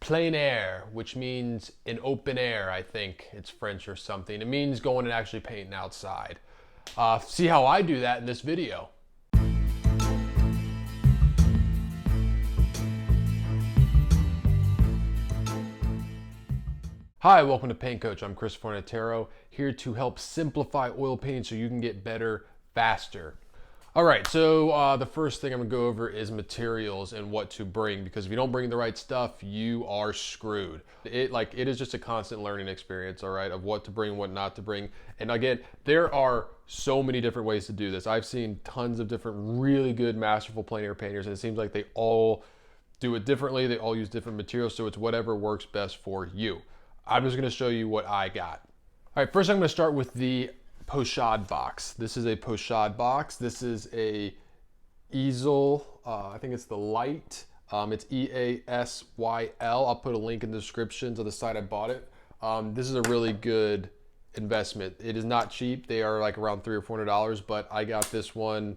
Plein Air, which means in open air. I think it's French or something. It means going and actually painting outside. See how I do that in this video. Hi, welcome to Paint Coach. I'm Chris Fornatero, here to help simplify oil painting so you can get better faster. All right, so the first thing I'm gonna go over is materials and what to bring, because if you don't bring the right stuff, you are screwed. It is just a constant learning experience, all right, of what to bring, what not to bring. And again, there are so many different ways to do this. I've seen tons of different really good masterful plein air painters, and it seems like they all do it differently. They all use different materials, so it's whatever works best for you. I'm just gonna show you what I got. All right, first I'm gonna start with the pochade box. This is a pochade box. This is a Easel, I think it's the light. It's E-A-S-Y-L. I'll put a link in the description to the site I bought it. This is a really good investment. It is not cheap. They are like around $300 or $400, but I got this one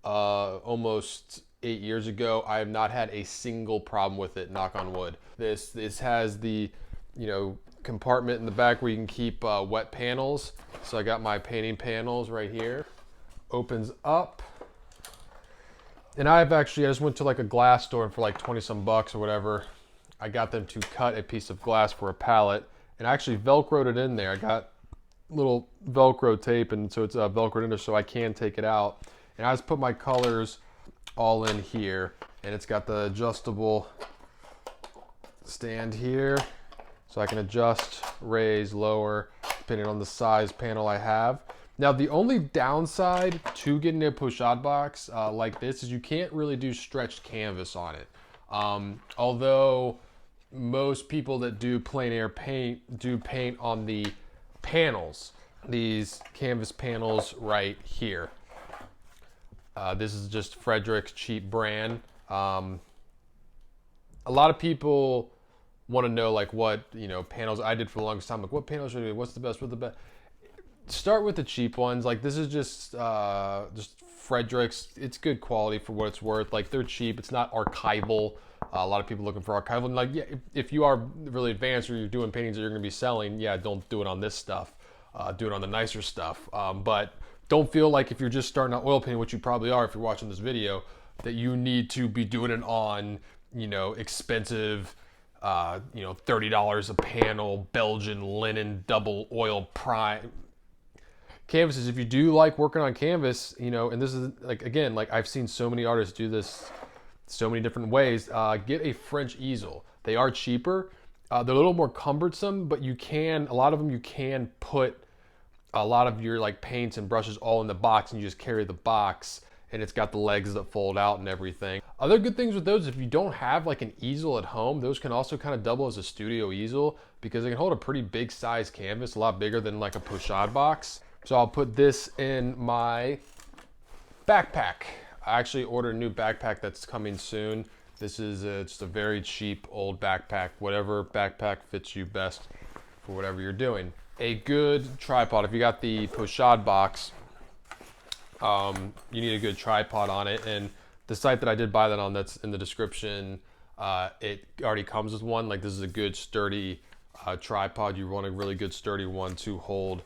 almost 8 years ago. I have not had a single problem with it, knock on wood. This has the, compartment in the back where you can keep wet panels. So I got my painting panels right here. Opens up. And I just went to like a glass store, and for like 20 some bucks or whatever, I got them to cut a piece of glass for a palette, and I actually Velcroed it in there. I got little Velcro tape, and so it's Velcroed in there so I can take it out. And I just put my colors all in here, and it's got the adjustable stand here. So I can adjust, raise, lower, depending on the size panel I have. Now, the only downside to getting a pochade box like this is you can't really do stretched canvas on it. Although most people that do plein air paint do paint on the panels, these canvas panels right here. This is just Frederick's cheap brand. A lot of people want to know like what panels I did for the longest time. Like, what panels should I do? What's the best? What's the best? Start with the cheap ones. Like, this is just Frederick's. It's good quality for what it's worth. Like, they're cheap. It's not archival. A lot of people looking for archival. And like, yeah, if you are really advanced or you're doing paintings that you're going to be selling, yeah, don't do it on this stuff. Do it on the nicer stuff. But don't feel like if you're just starting out oil painting, which you probably are if you're watching this video, that you need to be doing it on expensive. $30 a panel, Belgian linen, double oil prime canvases. If you do like working on canvas, and this is again, I've seen so many artists do this so many different ways, get a French easel. They are cheaper. They're a little more cumbersome, but a lot of them you can put a lot of your paints and brushes all in the box, and you just carry the box, and it's got the legs that fold out and everything. Other good things with those, if you don't have an easel at home, those can also kind of double as a studio easel, because they can hold a pretty big size canvas, a lot bigger than like a pochade box. So I'll put this in my backpack. I actually ordered a new backpack that's coming soon. This is just a very cheap old backpack, whatever backpack fits you best for whatever you're doing. A good tripod, if you got the pochade box, you need a good tripod on it, and the site that I did buy that on, that's in the description, it already comes with one. Like, this is a good sturdy tripod. You want a really good sturdy one to hold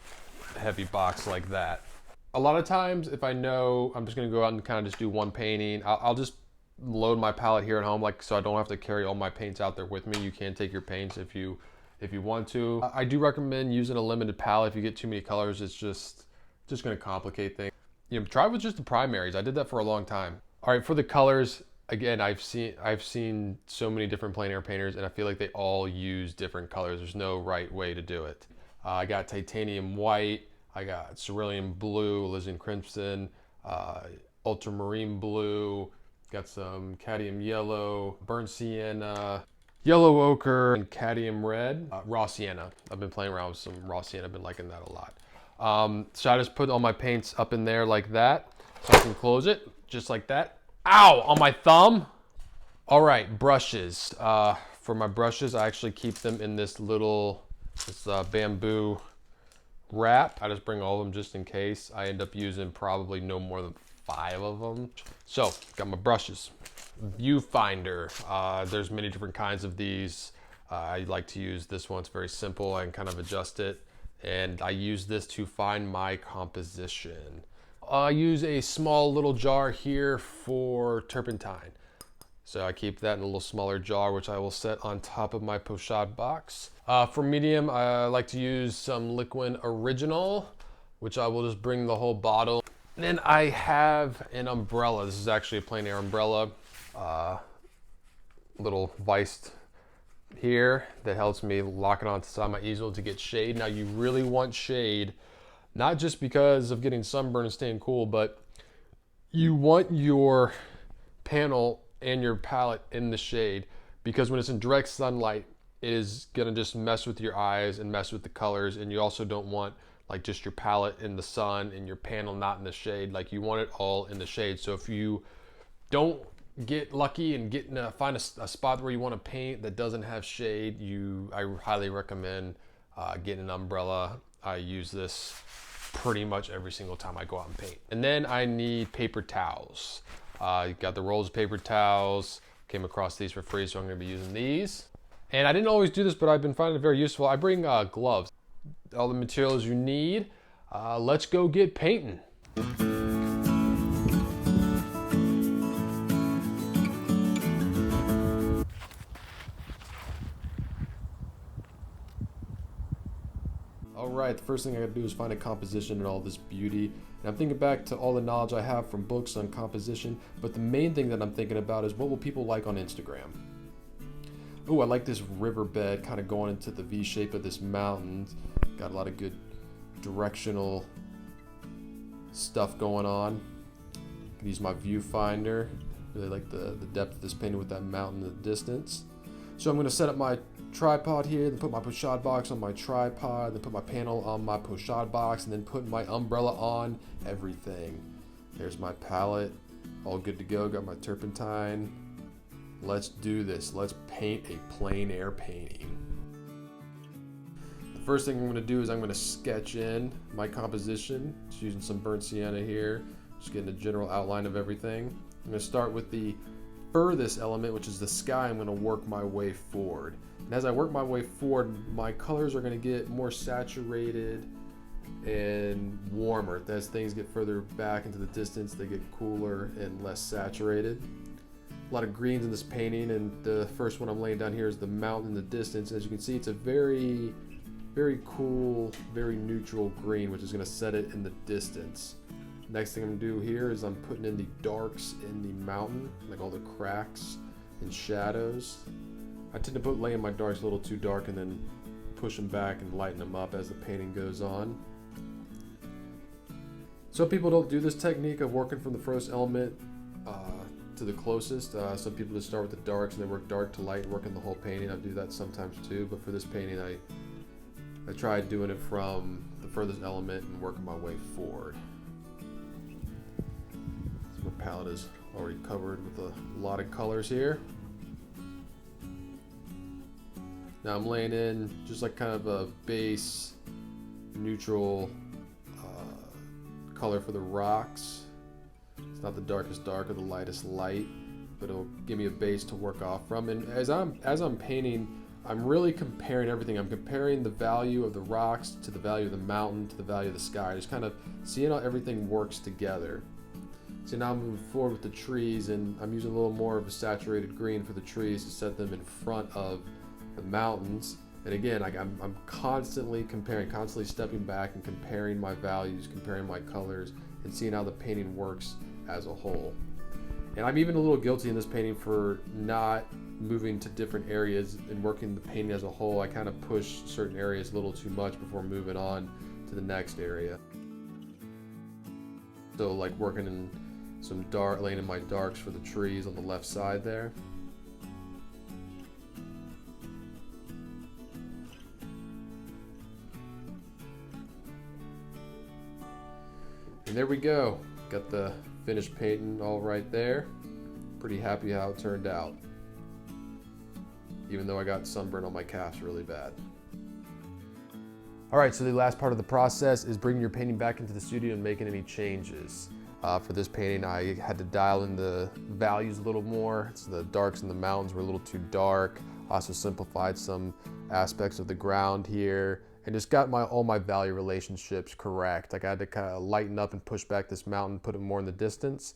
a heavy box like that. A lot of times, if I know I'm just gonna go out and kind of just do one painting, I'll just load my palette here at home, so I don't have to carry all my paints out there with me. You can take your paints if you want to. I do recommend using a limited palette. If you get too many colors, it's just gonna complicate things. Try with just the primaries. I did that for a long time. All right, for the colors, again, I've seen so many different plein air painters, and I feel like they all use different colors. There's no right way to do it. I got titanium white, I got cerulean blue, alizarin crimson, ultramarine blue, got some cadmium yellow, burnt sienna, yellow ochre, and cadmium red, raw sienna. I've been playing around with some raw sienna. I've been liking that a lot. So I just put all my paints up in there like that, so I can close it just like that. Ow, on my thumb. All right, brushes. For my brushes, I actually keep them in this bamboo wrap. I just bring all of them just in case. I end up using probably no more than 5 of them. So, got my brushes. Viewfinder. There's many different kinds of these. I like to use this one. It's very simple. I can kind of adjust it. And I use this to find my composition. I use a small little jar here for turpentine. So I keep that in a little smaller jar, which I will set on top of my pochade box. For medium, I like to use some Liquin Original, which I will just bring the whole bottle. Then I have an umbrella. This is actually a Plein Air umbrella. Little vise here that helps me lock it onto the side of my easel to get shade. Now you really want shade, not just because of getting sunburn and staying cool, but you want your panel and your palette in the shade, because when it's in direct sunlight, it is gonna just mess with your eyes and mess with the colors. And you also don't want like just your palette in the sun and your panel not in the shade. Like you want it all in the shade. So if you don't get lucky and find a spot where you want to paint that doesn't have shade, I highly recommend getting an umbrella. I use this pretty much every single time I go out and paint. And then I need paper towels. Got the rolls of paper towels. Came across these for free, so I'm going to be using these. And I didn't always do this, but I've been finding it very useful. I bring gloves, all the materials you need. Let's go get painting. All right, the first thing I gotta do is find a composition in all this beauty. And I'm thinking back to all the knowledge I have from books on composition, but the main thing that I'm thinking about is what will people like on Instagram? Oh, I like this riverbed kind of going into the V shape of this mountain. Got a lot of good directional stuff going on. I can use my viewfinder. Really like the depth of this painting with that mountain in the distance. So I'm going to set up my tripod here, then put my pochade box on my tripod, then put my panel on my pochade box, and then put my umbrella on everything. There's my palette, all good to go. Got my turpentine. Let's do this. Let's paint a plein air painting. The first thing I'm going to do is I'm going to sketch in my composition. Just using some burnt sienna here, just getting a general outline of everything. I'm going to start with the furthest element, which is the sky. I'm going to work my way forward. And as I work my way forward, my colors are going to get more saturated and warmer. As things get further back into the distance, they get cooler and less saturated. A lot of greens in this painting, and the first one I'm laying down here is the mountain in the distance. As you can see, it's a very, very cool, very neutral green, which is going to set it in the distance. Next thing I'm going to do here is I'm putting in the darks in the mountain, like all the cracks and shadows. I tend to laying my darks a little too dark and then push them back and lighten them up as the painting goes on. Some people don't do this technique of working from the first element to the closest. Some people just start with the darks and they work dark to light, working the whole painting. I do that sometimes too, but for this painting I tried doing it from the furthest element and working my way forward. So my palette is already covered with a lot of colors here. Now I'm laying in just like kind of a base neutral color for the rocks. It's not the darkest dark or the lightest light, but it'll give me a base to work off from. And as I'm painting, I'm really comparing everything. I'm comparing the value of the rocks to the value of the mountain to the value of the sky. Just kind of seeing how everything works together. So now I'm moving forward with the trees, and I'm using a little more of a saturated green for the trees to set them in front of the mountains. And again, I'm constantly comparing, constantly stepping back and comparing my values, comparing my colors, and seeing how the painting works as a whole. And I'm even a little guilty in this painting for not moving to different areas and working the painting as a whole. I kind of push certain areas a little too much before moving on to the next area. So like working in some dark, laying in my darks for the trees on the left side there. And there we go. Got the finished painting all right there. Pretty happy how it turned out. Even though I got sunburn on my calves really bad. All right, so the last part of the process is bringing your painting back into the studio and making any changes. For this painting, I had to dial in the values a little more. So the darks in the mountains were a little too dark. Also simplified some aspects of the ground here and just got all my value relationships correct. Like I had to kind of lighten up and push back this mountain, put it more in the distance.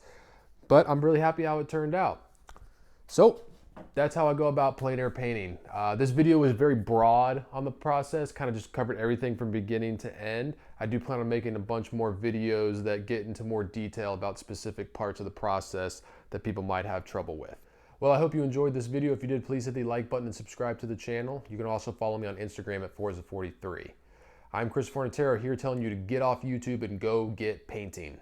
But I'm really happy how it turned out. So that's how I go about plein air painting. This video was very broad on the process, kind of just covered everything from beginning to end. I do plan on making a bunch more videos that get into more detail about specific parts of the process that people might have trouble with. Well, I hope you enjoyed this video. If you did, please hit the like button and subscribe to the channel. You can also follow me on Instagram at Forza43. I'm Chris Fornatero here telling you to get off YouTube and go get painting.